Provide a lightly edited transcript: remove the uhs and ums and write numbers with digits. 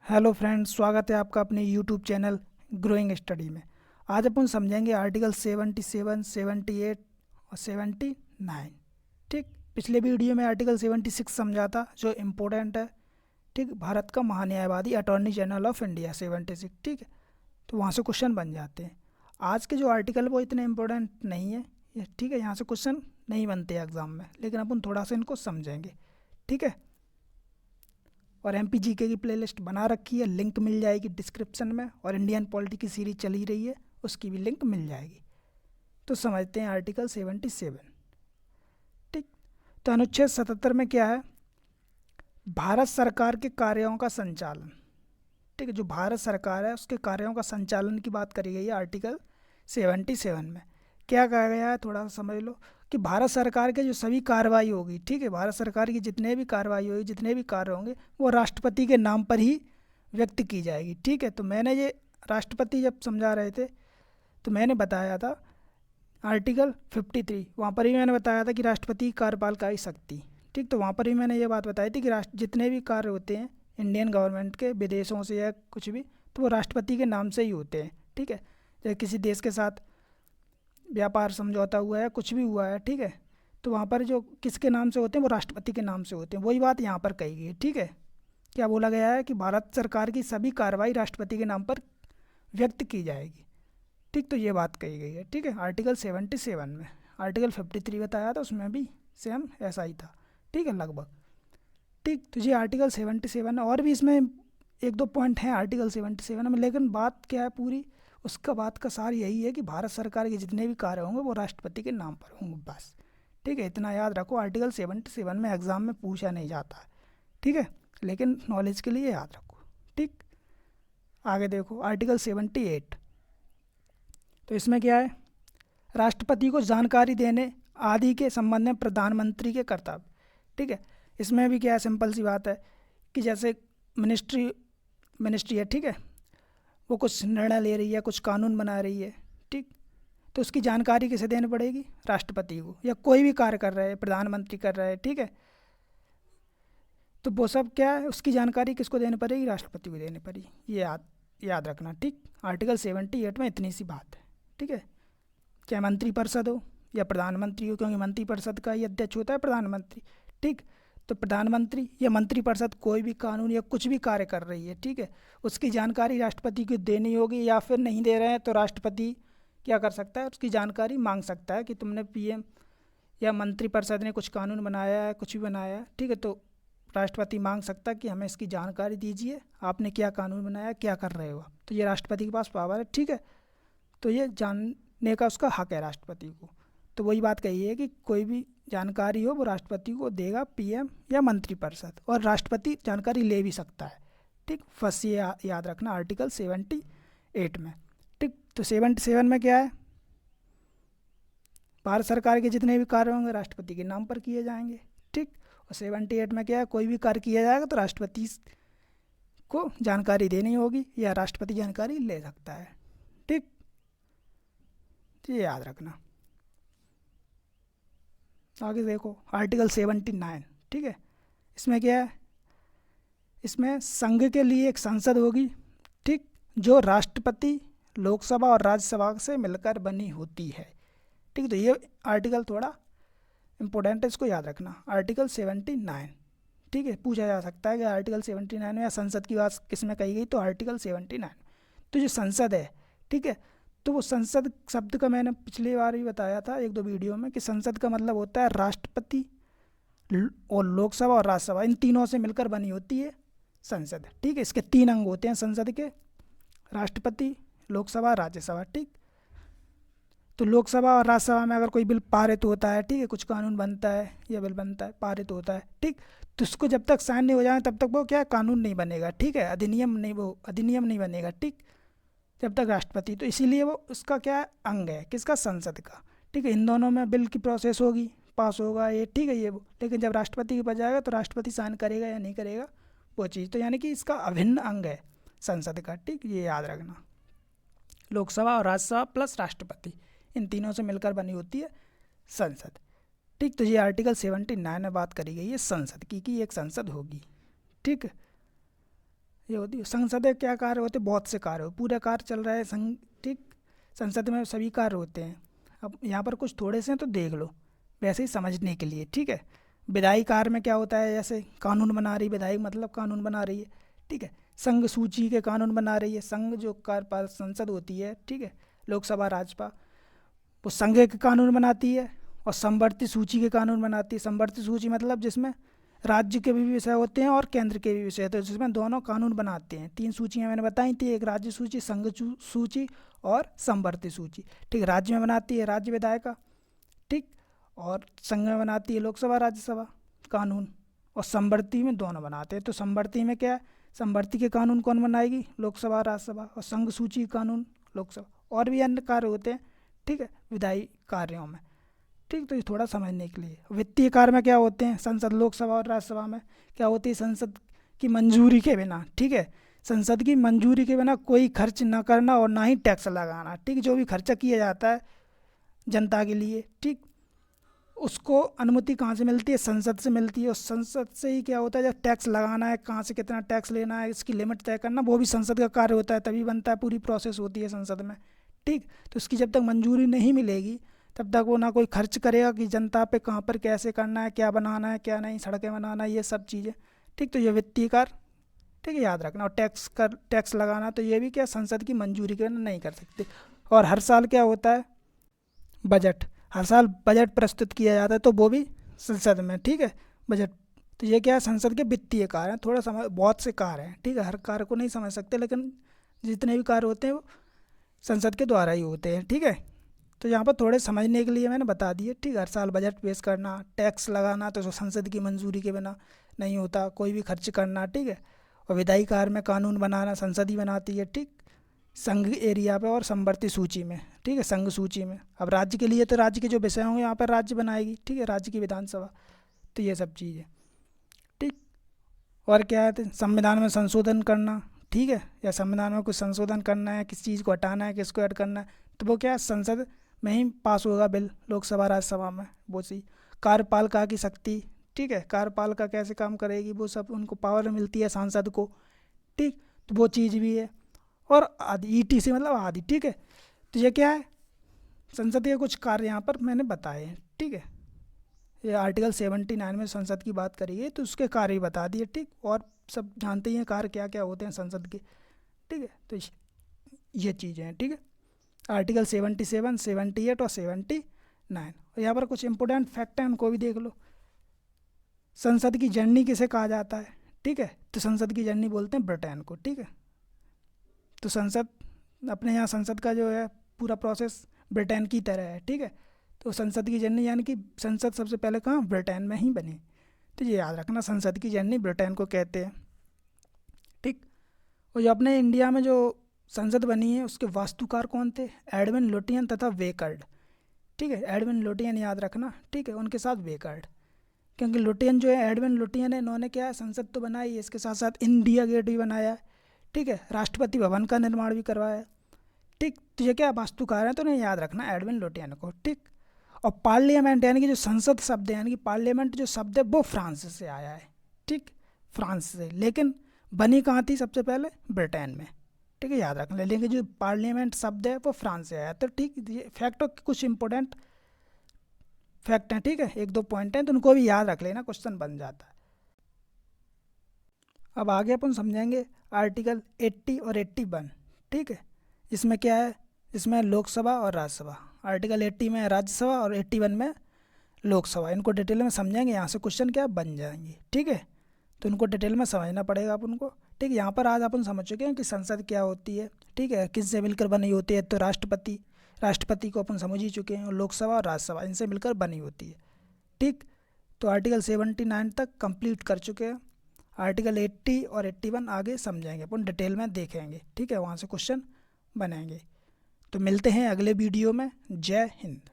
Hello friends, स्वागत है आपका अपने यूट्यूब चैनल ग्रोइंग स्टडी में। आज अपन समझेंगे आर्टिकल 77, 78 और 79। ठीक। पिछले वीडियो में आर्टिकल 76 समझा था जो इम्पोर्टेंट है। ठीक। भारत का महान्यायवादी अटॉर्नी जनरल ऑफ इंडिया 76। ठीक है, तो वहाँ से क्वेश्चन बन जाते हैं। आज के जो आर्टिकल वो इतने इम्पोर्टेंट नहीं है ये। ठीक है, यहाँ से क्वेश्चन नहीं बनते एग्ज़ाम में, लेकिन अपन थोड़ा सा इनको समझेंगे। ठीक है, और एम पी जी के की प्लेलिस्ट बना रखी है, लिंक मिल जाएगी डिस्क्रिप्शन में। और इंडियन पॉलिटी की सीरीज चली रही है, उसकी भी लिंक मिल जाएगी। तो समझते हैं आर्टिकल 77। ठीक। तो अनुच्छेद 77 में क्या है? भारत सरकार के कार्यों का संचालन। ठीक है, जो भारत सरकार है उसके कार्यों का संचालन की बात करी गई है आर्टिकल 77 में। क्या कहा गया है थोड़ा सा समझ लो कि भारत सरकार के जो सभी कार्रवाई होगी, ठीक है, भारत सरकार की जितने भी कार्रवाई होगी, जितने भी कार्य होंगे, वो राष्ट्रपति के नाम पर ही व्यक्त की जाएगी। ठीक है, तो मैंने ये राष्ट्रपति जब समझा रहे थे तो मैंने बताया था आर्टिकल 53, वहाँ पर ही मैंने बताया था कि राष्ट्रपति की कार्यपालकारी शक्ति। ठीक, तो वहाँ पर ही मैंने ये बात बताई थी कि राष्ट्र जितने भी कार्य होते हैं इंडियन गवर्नमेंट के, विदेशों से या कुछ भी, तो वो राष्ट्रपति के नाम से ही होते हैं। ठीक है, जैसे किसी देश के साथ व्यापार समझौता हुआ है, कुछ भी हुआ है, ठीक है, तो वहाँ पर जो किसके नाम से होते हैं वो राष्ट्रपति के नाम से होते हैं। वही बात यहाँ पर कही गई है। ठीक है, क्या बोला गया है कि भारत सरकार की सभी कार्रवाई राष्ट्रपति के नाम पर व्यक्त की जाएगी। ठीक, तो ये बात कही गई है। ठीक है, आर्टिकल 77 में। आर्टिकल 53 बताया था, उसमें भी सेम ऐसा ही था। ठीक है, लगभग। ठीक, तो ये आर्टिकल 77 है। और भी इसमें एक दो पॉइंट हैं आर्टिकल 77 में, लेकिन बात क्या है पूरी, उसका बात का सार यही है कि भारत सरकार के जितने भी कार्य होंगे वो राष्ट्रपति के नाम पर होंगे, बस। ठीक है, इतना याद रखो। आर्टिकल 77 में एग्ज़ाम में पूछा नहीं जाता है। ठीक है, लेकिन नॉलेज के लिए याद रखो। ठीक, आगे देखो आर्टिकल 78। तो इसमें क्या है? राष्ट्रपति को जानकारी देने आदि के संबंध में प्रधानमंत्री के कर्तव्य। ठीक है, इसमें भी क्या है, सिंपल सी बात है कि जैसे मिनिस्ट्री मिनिस्ट्री है, ठीक है, वो कुछ निर्णय ले रही है, कुछ कानून बना रही है, ठीक, तो उसकी जानकारी किसे देनी पड़ेगी? राष्ट्रपति को। या कोई भी कार्य कर रहे हैं, प्रधानमंत्री कर रहे हैं, ठीक है, तो वो सब क्या है, उसकी जानकारी किसको देनी पड़ेगी? राष्ट्रपति को देनी पड़ेगी। ये याद रखना। ठीक, आर्टिकल 78 में इतनी सी बात है। ठीक है, चाहे मंत्रिपरिषद हो या प्रधानमंत्री हो, क्योंकि मंत्रिपरिषद का ही अध्यक्ष होता है प्रधानमंत्री। ठीक, तो प्रधानमंत्री या मंत्रिपरिषद कोई भी कानून या कुछ भी कार्य कर रही है, ठीक है, उसकी जानकारी राष्ट्रपति को देनी होगी। या फिर नहीं दे रहे हैं तो राष्ट्रपति क्या कर सकता है? उसकी जानकारी मांग सकता है कि तुमने पीएम या मंत्रिपरिषद ने कुछ कानून बनाया है, कुछ भी बनाया है, ठीक है, तो राष्ट्रपति मांग सकता है कि हमें इसकी जानकारी दीजिए, आपने क्या कानून बनाया, क्या कर रहे हो आप। तो ये राष्ट्रपति के पास पावर है। ठीक है, तो ये जानने का उसका हक है राष्ट्रपति को। तो वही बात कही है कि कोई भी जानकारी हो वो राष्ट्रपति को देगा, पीएम या मंत्रिपरिषद, और राष्ट्रपति जानकारी ले भी सकता है। ठीक, फर्स्ट ये याद रखना आर्टिकल 78 में। ठीक, तो 77 में क्या है? भारत सरकार के जितने भी कार्य होंगे राष्ट्रपति के नाम पर किए जाएंगे। ठीक, और 78 में क्या है? कोई भी कार्य किया जाएगा तो राष्ट्रपति को जानकारी देनी होगी या राष्ट्रपति जानकारी ले सकता है। ठीक, ये याद रखना। आगे देखो आर्टिकल 79। ठीक है, इसमें क्या है? इसमें संघ के लिए एक संसद होगी, ठीक, जो राष्ट्रपति, लोकसभा और राज्यसभा से मिलकर बनी होती है। ठीक, तो ये आर्टिकल थोड़ा इम्पोर्टेंट है, इसको याद रखना। आर्टिकल 79। ठीक है, पूछा जा सकता है कि आर्टिकल 79 में या संसद की बात किस में कही गई, तो आर्टिकल 79। तो जो संसद है, ठीक है, तो वो संसद शब्द का मैंने पिछली बार भी बताया था एक दो वीडियो में कि संसद का मतलब होता है राष्ट्रपति और लोकसभा और राज्यसभा, इन तीनों से मिलकर बनी होती है संसद। ठीक है, इसके 3 अंग होते हैं संसद के, राष्ट्रपति, लोकसभा, राज्यसभा। ठीक, तो लोकसभा और राज्यसभा में अगर कोई बिल पारित होता है, ठीक है, कुछ कानून बनता है या बिल बनता है, पारित होता है, ठीक, तो उसको जब तक साइन नहीं हो जाए तब तक वो क्या कानून नहीं बनेगा। ठीक है, अधिनियम नहीं बनेगा। ठीक, जब तक राष्ट्रपति, तो इसीलिए वो उसका क्या अंग है, किसका? संसद का। ठीक है, इन दोनों में बिल की प्रोसेस होगी, पास होगा ये, ठीक है, ये वो, लेकिन जब राष्ट्रपति के पास जाएगा तो राष्ट्रपति साइन करेगा या नहीं करेगा वो चीज़, तो यानी कि इसका अभिन्न अंग है संसद का। ठीक, ये याद रखना। लोकसभा और राज्यसभा प्लस राष्ट्रपति, इन तीनों से मिलकर बनी होती है संसद। ठीक, तो ये आर्टिकल 79 में बात करी गई है संसद की कि एक संसद होगी। ठीक, ये होती है। संसद के क्या कार्य होते हैं? बहुत से कार्य हो, पूरा कार्य चल रहा है संघ, ठीक, संसद में सभी कार्य होते हैं। अब यहाँ पर कुछ थोड़े से हैं तो देख लो, वैसे ही समझने के लिए, ठीक है। विधायी कार्य में क्या होता है? जैसे कानून बना रही, विधायी मतलब कानून बना रही है, ठीक है। संघ सूची के कानून बना रही है, संघ जो कार्यपालक संसद होती है, ठीक है, लोकसभा राज्यसभा, वो संघ के कानून बनाती है। और समवर्ती सूची के कानून बनाती है। समवर्ती सूची मतलब जिसमें राज्य के भी विषय होते हैं और केंद्र के भी विषय होते हैं, जिसमें दोनों कानून बनाते हैं। 3 सूचियाँ मैंने बताई थी, एक राज्य सूची, संघ सूची और समवर्ती सूची, ठीक। राज्य में बनाती है राज्य विधायिका, ठीक, और संघ में बनाती है लोकसभा राज्यसभा कानून, और समवर्ती में दोनों बनाते हैं। तो समवर्ती में क्या है? समवर्ती के कानून कौन बनाएगी? लोकसभा राज्यसभा। और संघ सूची कानून लोकसभा। और भी अन्य कार्य होते हैं, ठीक है, विधायी कार्यों में, ठीक। तो ये थोड़ा समझने के लिए। वित्तीय कार्य में क्या होते हैं? संसद, लोकसभा और राज्यसभा में क्या होती है? संसद की मंजूरी के बिना, ठीक है, संसद की मंजूरी के बिना कोई खर्च ना करना और ना ही टैक्स लगाना, ठीक। जो भी खर्चा किया जाता है जनता के लिए, ठीक, उसको अनुमति कहाँ से मिलती है? संसद से मिलती है। और संसद से ही क्या होता है? जब टैक्स लगाना है, कहाँ से कितना टैक्स लेना है, इसकी लिमिट तय करना, वो भी संसद का कार्य होता है, तभी बनता है, पूरी प्रोसेस होती है संसद में, ठीक। तो इसकी जब तक मंजूरी नहीं मिलेगी तब तक वो ना कोई खर्च करेगा कि जनता पे कहाँ पर कैसे करना है, क्या बनाना है, क्या नहीं, सड़कें बनाना है, ये सब चीज़ें, ठीक। तो ये वित्तीय कार्य, ठीक है, याद रखना। और टैक्स लगाना, तो ये भी क्या, संसद की मंजूरी के बिना नहीं कर सकते। और हर साल क्या होता है? बजट। हर साल बजट प्रस्तुत किया जाता है, तो वो भी संसद में, ठीक है, बजट। तो ये क्या है? संसद के वित्तीय कार्य हैं। थोड़ा समझ, बहुत से कार्य हैं, ठीक है, हर कार्य को नहीं समझ सकते, लेकिन जितने भी कार्य होते हैं वो संसद के द्वारा ही होते हैं, ठीक है। तो यहाँ पर थोड़े समझने के लिए मैंने बता दिए, ठीक। हर साल बजट पेश करना, टैक्स लगाना, तो संसद की मंजूरी के बिना नहीं होता, कोई भी खर्च करना, ठीक है। और विधायी कार्य में कानून बनाना संसद ही बनाती है, ठीक, संघ एरिया पे और समवर्ती सूची में, ठीक है, संघ सूची में। अब राज्य के लिए तो राज्य के जो विषय होंगे यहाँ पर राज्य बनाएगी, ठीक है, राज्य की विधानसभा। तो ये सब चीज़ें, ठीक। और क्या है? तो संविधान में संशोधन करना, ठीक है, या संविधान में कुछ संशोधन करना है, किस चीज़ को हटाना है, किसको ऐड करना है, तो वो क्या है? संसद में ही पास होगा बिल, लोकसभा राज्यसभा में, वो सी। कार्यपालिका की शक्ति, ठीक है, कार्यपालिका कैसे काम करेगी, वो सब उनको पावर मिलती है सांसद को, ठीक। तो वो चीज़ भी है। और आदि, ETC मतलब आदि, ठीक है। तो ये क्या है? संसद के कुछ कार्य यहाँ पर मैंने बताए हैं, ठीक है। ये आर्टिकल 79 में संसद की बात करी है, तो उसके कार्य बता दिए, ठीक। और सब जानते ही हैं कार्य क्या क्या होते हैं संसद के, ठीक है। तो ये चीज़ें हैं, ठीक है। आर्टिकल 77, 78 और 79। और यहाँ पर कुछ इंपॉर्टेंट फैक्ट हैं, उनको भी देख लो। संसद की जननी किसे कहा जाता है? ठीक है, तो संसद की जननी बोलते हैं ब्रिटेन को, ठीक है। तो संसद, अपने यहाँ संसद का जो है पूरा प्रोसेस ब्रिटेन की तरह है, ठीक है। तो संसद की जननी यानी कि संसद सबसे पहले कहाँ? ब्रिटेन में ही बनी। तो ये याद रखना, संसद की जननी ब्रिटेन को कहते हैं, ठीक। और जो अपने इंडिया में जो संसद बनी है उसके वास्तुकार कौन थे? एडविन लुटियन तथा वेकर्ड, ठीक है। एडविन लुटियन याद रखना, ठीक है, उनके साथ वेकर्ड। क्योंकि लुटियन जो है, एडविन लुटियन है, इन्होंने क्या है? संसद तो बनाई है, इसके साथ साथ इंडिया गेट भी बनाया है, ठीक है, राष्ट्रपति भवन का निर्माण भी करवाया है, ठीक। तो ये क्या वास्तुकार है? तो नहीं, याद रखना एडविन लुटियन को, ठीक। और पार्लियामेंट यानी कि जो संसद शब्द है, यानी कि पार्लियामेंट जो शब्द है वो फ्रांस से आया है, ठीक, फ्रांस से। लेकिन बनी कहाँ थी सबसे पहले? ब्रिटेन में, ठीक है, याद रखना। लेकिन जो पार्लियामेंट शब्द है वो फ्रांस से आया। तो ठीक, ये फैक्ट कुछ इंपॉर्टेंट फैक्ट हैं, ठीक है, 1-2 पॉइंट हैं, तो उनको भी याद रख लेना, क्वेश्चन बन जाता है। अब आगे अपन समझेंगे आर्टिकल 80 और 81, ठीक है। इसमें क्या है? इसमें लोकसभा और राज्यसभा। आर्टिकल 80 में राज्यसभा और 81 में लोकसभा। इनको डिटेल में समझेंगे, यहाँ से क्वेश्चन क्या बन जाएंगे, ठीक है। तो इनको डिटेल में समझना पड़ेगा अपन को, ठीक है। यहाँ पर आज अपन समझ चुके हैं कि संसद क्या होती है, ठीक है, किससे मिलकर बनी होती है। तो राष्ट्रपति को अपन समझ ही चुके हैं, और लोकसभा और राज्यसभा इनसे मिलकर बनी होती है, ठीक। तो आर्टिकल 79 तक कंप्लीट कर चुके हैं। आर्टिकल 80 और 81 आगे समझेंगे अपन, डिटेल में देखेंगे, ठीक है, वहाँ से क्वेश्चन बनेंगे। तो मिलते हैं अगले वीडियो में। जय हिंद।